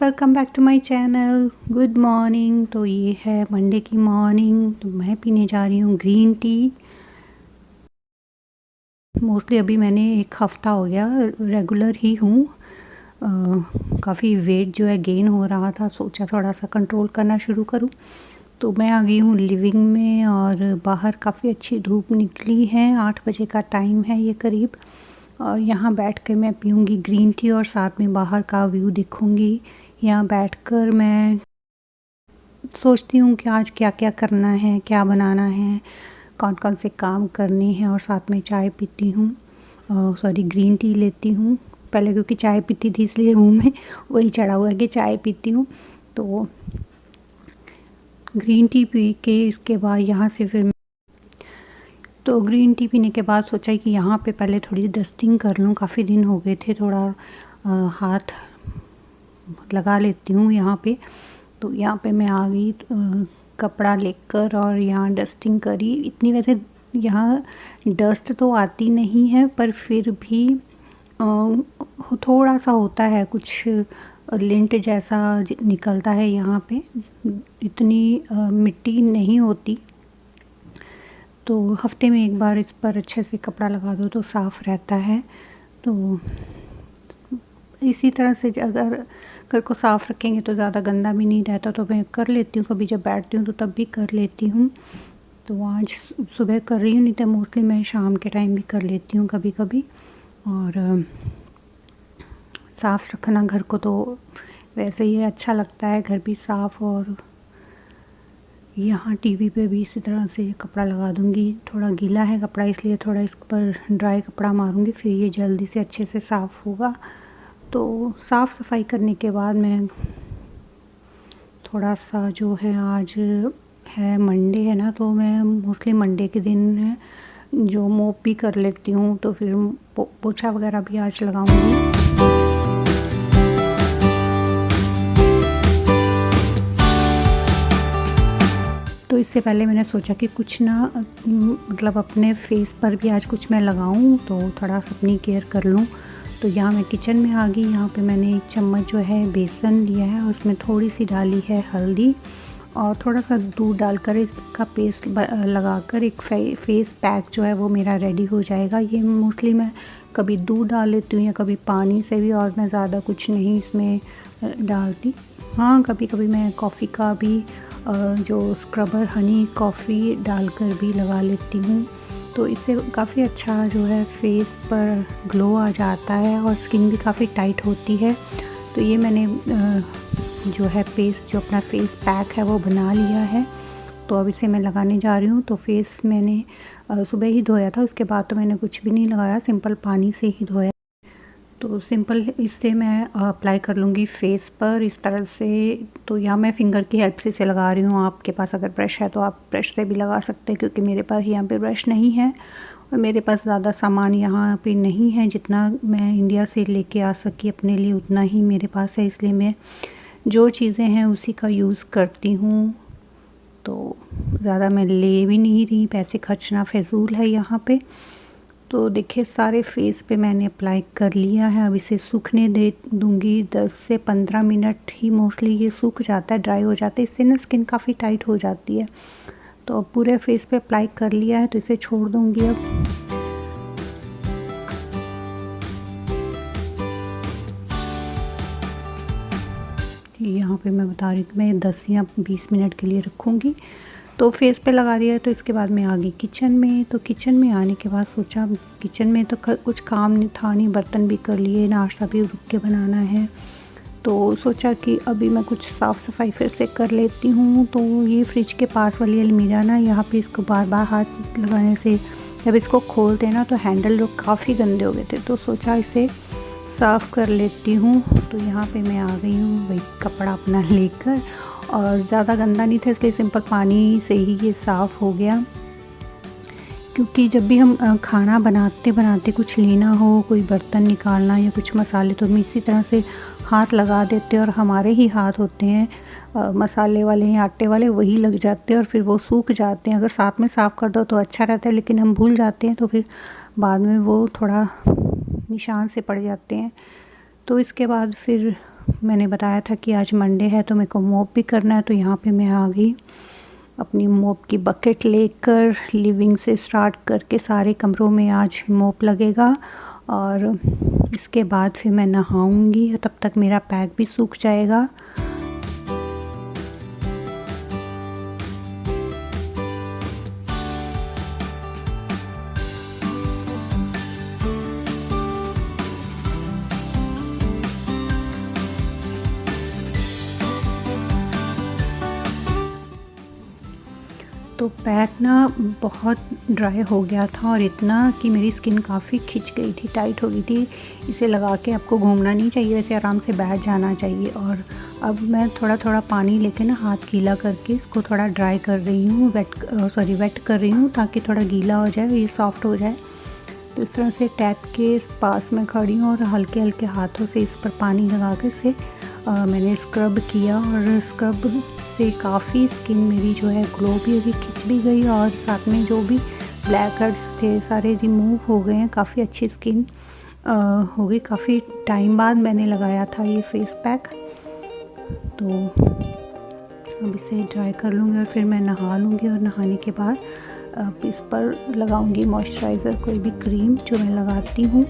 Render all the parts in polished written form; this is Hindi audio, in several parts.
Welcome back to my channel. Good morning. तो ये है मंडे की मॉर्निंग। तो मैं पीने जा रही हूँ ग्रीन टी। मोस्टली अभी मैंने एक हफ़्ता हो गया रेगुलर ही हूँ। काफ़ी वेट जो है गेन हो रहा था, सोचा थोड़ा सा कंट्रोल करना शुरू करूँ। तो मैं आ गई हूँ लिविंग में और बाहर काफ़ी अच्छी धूप निकली है। 8 बजे का टाइम है ये करीब। और यहाँ बैठ कर मैं पीऊँगी ग्रीन टी और साथ में बाहर का व्यू देखूँगी। यहाँ बैठकर मैं सोचती हूँ कि आज क्या क्या करना है, क्या बनाना है, कौन कौन से काम करने हैं और साथ में चाय पीती हूँ। ग्रीन टी लेती हूँ। पहले क्योंकि चाय पीती थी इसलिए मुँह में वही चढ़ा हुआ है कि चाय पीती हूँ। तो ग्रीन टी पी के इसके बाद यहाँ से फिर तो ग्रीन टी पीने के बाद सोचा कि यहाँ पे पहले थोड़ी डस्टिंग कर लूँ। काफ़ी दिन हो गए थे, थोड़ा हाथ लगा लेती हूँ यहाँ पे। तो यहाँ पे मैं आ गई कपड़ा लेकर और यहाँ डस्टिंग करी। इतनी वैसे यहाँ डस्ट तो आती नहीं है, पर फिर भी थोड़ा सा होता है, कुछ लिंट जैसा निकलता है यहाँ पे। इतनी मिट्टी नहीं होती। तो हफ्ते में एक बार इस पर अच्छे से कपड़ा लगा दो तो साफ़ रहता है। तो इसी तरह से अगर घर को साफ़ रखेंगे तो ज़्यादा गंदा भी नहीं रहता। तो मैं कर लेती हूँ, कभी जब बैठती हूँ तो तब भी कर लेती हूँ। तो आज सुबह कर रही हूँ, नहीं तो मोस्टली मैं शाम के टाइम भी कर लेती हूँ कभी कभी। और साफ़ रखना घर को तो वैसे ही अच्छा लगता है, घर भी साफ़। और यहाँ टीवी पे भी इसी तरह से कपड़ा लगा दूँगी। थोड़ा गीला है कपड़ा इसलिए थोड़ा इस पर ड्राई कपड़ा मारूँगी, फिर ये जल्दी से अच्छे से साफ़ होगा। तो साफ़ सफाई करने के बाद मैं थोड़ा सा जो है, आज है मंडे है ना, तो मैं मोस्टली मंडे के दिन जो मोप भी कर लेती हूँ। तो फिर पोछा वगैरह भी आज लगाऊँगी। तो इससे पहले मैंने सोचा कि कुछ ना मतलब अपने फेस पर भी आज कुछ मैं लगाऊं, तो थोड़ा सा अपनी केयर कर लूं। तो यहाँ मैं किचन में आ गई। यहाँ पे मैंने 1 चम्मच जो है बेसन लिया है, उसमें थोड़ी सी डाली है हल्दी और थोड़ा सा दूध डालकर इसका पेस्ट लगाकर एक फेस पैक जो है वो मेरा रेडी हो जाएगा। ये मोस्टली मैं कभी दूध डाल लेती हूँ या कभी पानी से भी, और मैं ज़्यादा कुछ नहीं इसमें डालती। हाँ, कभी कभी मैं कॉफ़ी का भी जो स्क्रबर हनी कॉफ़ी डालकर भी लगा लेती हूँ। तो इससे काफ़ी अच्छा जो है फेस पर ग्लो आ जाता है और स्किन भी काफ़ी टाइट होती है। तो ये मैंने जो है पेस्ट, जो अपना फेस पैक है वो बना लिया है। तो अब इसे मैं लगाने जा रही हूँ। तो फेस मैंने सुबह ही धोया था, उसके बाद तो मैंने कुछ भी नहीं लगाया, सिंपल पानी से ही धोया। तो सिंपल इससे मैं अप्लाई कर लूँगी फेस पर इस तरह से। तो यहाँ मैं फिंगर की हेल्प से इसे लगा रही हूँ। आपके पास अगर ब्रश है तो आप ब्रश से भी लगा सकते हैं, क्योंकि मेरे पास यहाँ पे ब्रश नहीं है और मेरे पास ज़्यादा सामान यहाँ पे नहीं है। जितना मैं इंडिया से लेके आ सकी अपने लिए उतना ही मेरे पास है, इसलिए मैं जो चीज़ें हैं उसी का यूज़ करती हूँ। तो ज़्यादा मैं ले भी नहीं रही, पैसे खर्चना फ़िज़ूल है यहाँ पे। तो देखिए सारे फेस पे मैंने अप्लाई कर लिया है। अब इसे सूखने दे दूँगी 10 से 15 मिनट ही मोस्टली ये सूख जाता है, ड्राई हो जाता है। इससे ना स्किन काफ़ी टाइट हो जाती है। तो अब पूरे फेस पे अप्लाई कर लिया है, तो इसे छोड़ दूँगी अब। यहाँ पे मैं बता रही हूँ कि मैं 10 या 20 मिनट के लिए रखूँगी। तो फेस पे लगा दिया है। तो इसके बाद मैं आ गई किचन में। तो किचन में आने के बाद सोचा किचन में तो कुछ काम नहीं था, नहीं, बर्तन भी कर लिए, नाश्ता भी रुक के बनाना है। तो सोचा कि अभी मैं कुछ साफ़ सफाई फिर से कर लेती हूँ। तो ये फ्रिज के पास वाली अलमीरा ना, यहाँ पे इसको बार बार हाथ लगाने से जब इसको खोलते हैं ना तो हैंडल जो काफ़ी गंदे हो गए थे, तो सोचा इसे साफ़ कर लेती हूँ। तो यहाँ पे मैं आ गई हूँ वही कपड़ा अपना लेकर, और ज़्यादा गंदा नहीं था इसलिए सिंपल पानी से ही ये साफ़ हो गया। क्योंकि जब भी हम खाना बनाते बनाते कुछ लेना हो, कोई बर्तन निकालना या कुछ मसाले, तो हम इसी तरह से हाथ लगा देते हैं और हमारे ही हाथ होते हैं मसाले वाले या आटे वाले, वही लग जाते हैं और फिर वो सूख जाते हैं। अगर साथ में साफ़ कर दो तो अच्छा रहता है, लेकिन हम भूल जाते हैं तो फिर बाद में वो थोड़ा निशान से पड़ जाते हैं। तो इसके बाद फिर मैंने बताया था कि आज मंडे है तो मेरे को मॉप भी करना है, तो यहाँ पे मैं आ गई अपनी मॉप की बकेट लेकर। लिविंग से स्टार्ट करके सारे कमरों में आज मॉप लगेगा और इसके बाद फिर मैं नहाऊंगी, तब तक मेरा पैक भी सूख जाएगा। तो पैक ना बहुत ड्राई हो गया था और इतना कि मेरी स्किन काफ़ी खिंच गई थी, टाइट हो गई थी। इसे लगा के आपको घूमना नहीं चाहिए, वैसे आराम से बैठ जाना चाहिए। और अब मैं थोड़ा थोड़ा पानी लेके ना हाथ गीला करके इसको थोड़ा ड्राई कर रही हूँ, वेट कर रही हूँ, ताकि थोड़ा गीला हो जाए, ये सॉफ्ट हो जाए। तो इस तरह से टैप के पास में खड़ी हूँ और हल्के हल्के हाथों से इस पर पानी लगा के इसे मैंने स्क्रब किया। और स्क्रब से काफ़ी स्किन मेरी जो है ग्लो भी होगी, खिंच भी गई और साथ में जो भी ब्लैक हेड्स थे सारे रिमूव हो गए हैं। काफ़ी अच्छी स्किन हो गई। काफ़ी टाइम बाद मैंने लगाया था ये फेस पैक। तो अब इसे ड्राई कर लूँगी और फिर मैं नहा लूँगी और नहाने के बाद अब इस पर लगाऊँगी मॉइस्चराइज़र, कोई भी क्रीम जो मैं लगाती हूँ।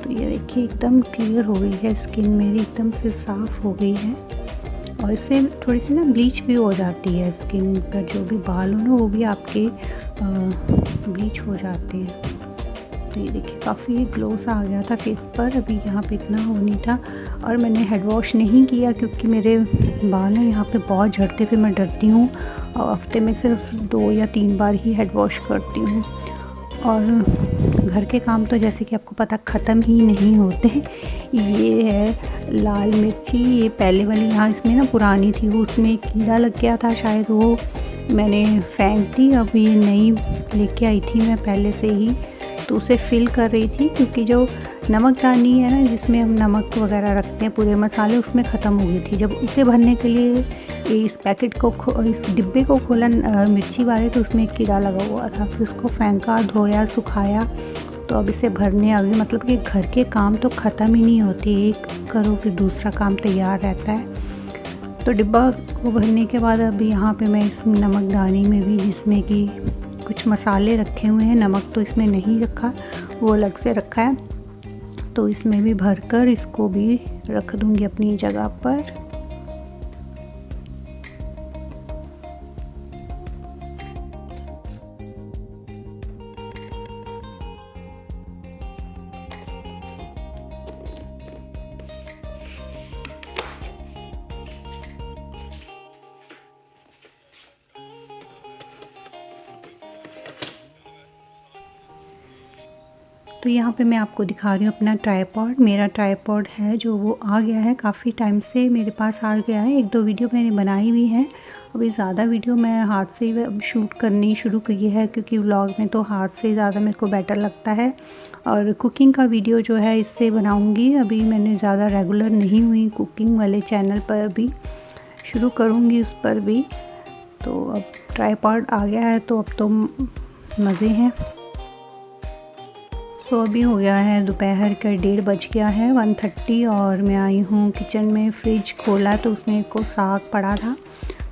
तो ये देखिए एकदम क्लियर हो गई है स्किन मेरी, एकदम से साफ़ हो गई है। और इससे थोड़ी सी ना ब्लीच भी हो जाती है स्किन पर, जो भी बाल हो ना वो भी आपके ब्लीच हो जाते हैं। तो ये देखिए काफ़ी ग्लो सा आ गया था फेस पर। अभी यहाँ पे इतना हो नहीं था और मैंने हेड वॉश नहीं किया क्योंकि मेरे बाल हैं यहाँ पे बहुत झड़ते, फिर मैं डरती हूँ और हफ्ते में सिर्फ 2 या 3 बार ही हेड वॉश करती हूँ। और घर के काम तो जैसे कि आपको पता ख़त्म ही नहीं होते। ये है लाल मिर्ची, ये पहले वाली यहाँ इसमें ना पुरानी थी, वो उसमें कीड़ा लग गया था शायद, वो मैंने फेंक दी। अब ये नई लेके आई थी मैं पहले से ही, तो उसे फिल कर रही थी क्योंकि जो नमकदानी है ना जिसमें हम नमक वगैरह रखते हैं पूरे मसाले, उसमें ख़त्म हो गई थी। जब उसे भरने के लिए इस पैकेट को इस डिब्बे को खोला मिर्ची वाले, तो उसमें एक कीड़ा लगा हुआ था। फिर उसको फेंका, धोया, सुखाया, तो अब इसे भरने आ गई। मतलब कि घर के काम तो ख़त्म ही नहीं होते, एक करो फिर दूसरा काम तैयार रहता है। तो डिब्बा को भरने के बाद अब यहाँ पे मैं इस नमकदानी में भी, जिसमें कि कुछ मसाले रखे हुए हैं, नमक तो इसमें नहीं रखा, वो अलग से रखा है, तो इसमें भी भरकर इसको भी रख दूँगी अपनी जगह पर। तो यहाँ पे मैं आपको दिखा रही हूँ अपना ट्राइपॉड। मेरा ट्राइपॉड है जो वो आ गया है, काफ़ी टाइम से मेरे पास आ गया है। 1-2 वीडियो मैंने बनाई भी है। अभी ज़्यादा वीडियो मैं हाथ से ही अब शूट करनी शुरू की है क्योंकि व्लॉग में तो हाथ से ज़्यादा मेरे को बेटर लगता है। और कुकिंग का वीडियो जो है इससे बनाऊँगी। अभी मैंने ज़्यादा रेगुलर नहीं हुई कुकिंग वाले चैनल पर, भी शुरू करूँगी उस पर भी। तो अब ट्राइपॉड आ गया है तो अब तो मज़े हैं। तो अभी हो गया है दोपहर का 1:30 बज गया है, 1:30, और मैं आई हूँ किचन में। फ्रिज खोला तो उसमें को साग पड़ा था,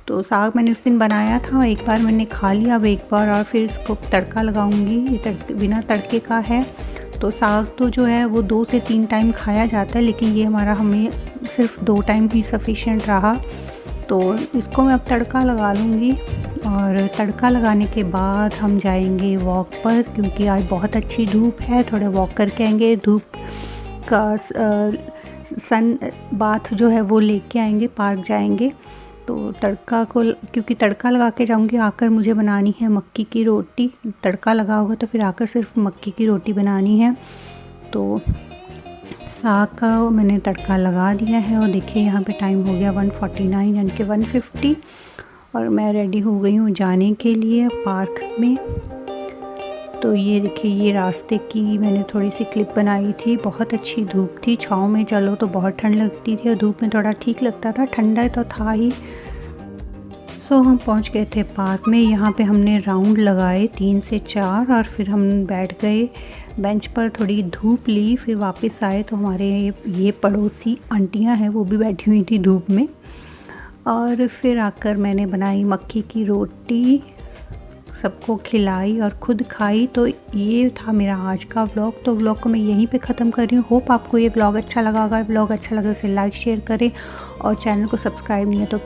तो साग मैंने उस दिन बनाया था, एक बार मैंने खा लिया, अब एक बार और फिर इसको तड़का लगाऊंगी। ये बिना तड़के का है, तो साग तो जो है वो 2 से 3 टाइम खाया जाता है, लेकिन ये हमें सिर्फ 2 टाइम ही सफिशेंट रहा। तो इसको मैं अब तड़का लगा लूँगी और तड़का लगाने के बाद हम जाएंगे वॉक पर, क्योंकि आज बहुत अच्छी धूप है। थोड़े वॉक करके आएंगे, धूप का सन बाथ जो है वो लेके आएंगे, पार्क जाएंगे। तो तड़का को, क्योंकि तड़का लगा के जाऊंगी, आकर मुझे बनानी है मक्की की रोटी। तड़का लगा होगा तो फिर आकर सिर्फ मक्की की रोटी बनानी है। तो साग का मैंने तड़का लगा दिया है और देखिए यहाँ पे टाइम हो गया 1:49 यानी कि 1:50, और मैं रेडी हो गई हूँ जाने के लिए पार्क में। तो ये देखिए, ये रास्ते की मैंने थोड़ी सी क्लिप बनाई थी। बहुत अच्छी धूप थी, छाँव में चलो तो बहुत ठंड लगती थी और धूप में थोड़ा ठीक लगता था, ठंडा तो था ही। सो हम पहुंच गए थे पार्क में। यहाँ पे हमने राउंड लगाए 3 से 4 और फिर हम बैठ गए बेंच पर, थोड़ी धूप ली, फिर वापस आए तो हमारे ये पड़ोसी आंटियां हैं वो भी बैठी हुई थी धूप में। और फिर आकर मैंने बनाई मक्की की रोटी, सबको खिलाई और ख़ुद खाई। तो ये था मेरा आज का व्लॉग। तो व्लॉग को मैं यहीं पे ख़त्म कर रही हूँ। होप आपको ये व्लॉग अच्छा लगा। अगर व्लॉग अच्छा लगा उसे लाइक शेयर करें और चैनल को सब्सक्राइब नहीं है तो